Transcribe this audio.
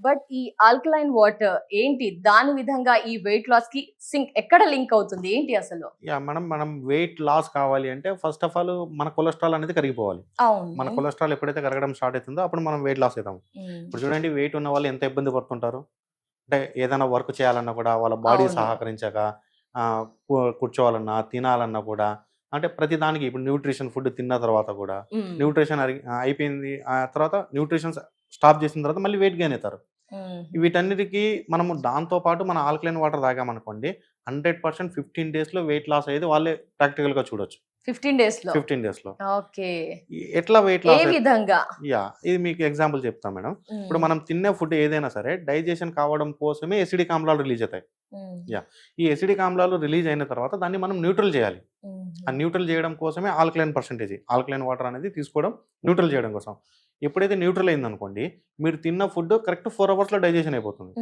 But ఈ alkaline water ఏంటి దాని విధంగా ఈ వెయిట్ లాస్ కి ఎక్కడ లింక్ అవుతుంది ఏంటి అసలు? మనం వెయిట్ లాస్ కావాలి అంటే ఫస్ట్ ఆఫ్ ఆల్ మన కొలెస్ట్రాల్ అనేది కరిగిపోవాలి. మన అవును. కొలెస్ట్రాల్ ఎప్పుడైతే కరగడం స్టార్ట్ అవుతుందో అప్పుడు మనం వెయిట్ లాస్ అవుతాం. ఇప్పుడు చూడండి, వెయిట్ ఉన్న వాళ్ళు ఎంత ఇబ్బంది పడుతుంటారు. అంటే ఏదైనా వర్క్ చేయాలన్నా కూడా వాళ్ళ బాడీ అవును. సహకరించక కూర్చోవాలన్నా, తినాలన్నా కూడా, అంటే ప్రతి దానికి ఇప్పుడు న్యూట్రిషన్ ఫుడ్ తిన్న తర్వాత కూడా మ్మ్. న్యూట్రిషన్ అయిపోయింది. ఆ తర్వాత న్యూట్రిషన్ స్టాప్ చేసిన తర్వాత మళ్ళీ వెయిట్ గెయిన్ అవుతారు. మ్మ్. వీటన్నిటికి మనము దాంతో పాటు మన ఆల్కలైన్ వాటర్ తాగామనుకోండి, 100% 15 డేస్‌లో వెయిట్ లాస్ అయ్యేది వాళ్ళే ప్రాక్టికల్‌గా చూడొచ్చు. 15 డేస్ లో. 15 డేస్‌లో. ఓకే. ఎట్లా వెయిట్ ఏ లాస్ విధంగా? ఇది మీకు ఎగ్జాంపుల్ చెప్తాను మేడం. ఇప్పుడు మ్మ్. మనం తినే ఫుడ్ ఏదైనా సరే డైజెషన్ కావడం కోసమే ఎసిడిక్ ఆమ్లాలు రిలీజ్ అవుతాయి. మ్మ్. ఈ ఎసిడిక్ ఆమ్లాలు రిలీజ్ అయిన తర్వాత దాన్ని మనం న్యూట్రల్ చేయాలి. ఆ మ్మ్. న్యూట్రల్ చేయడం కోసమే ఆల్కలైన్ వాటర్ అనేది తీసుకోవడం, న్యూట్రల్ చేయడం కోసం. ఎప్పుడైతే న్యూట్రల్ అయిందనుకోండి, మీరు తిన్న ఫుడ్ కరెక్ట్ 4 అవర్స్‌లో డైజెషన్ అయిపోతుంది.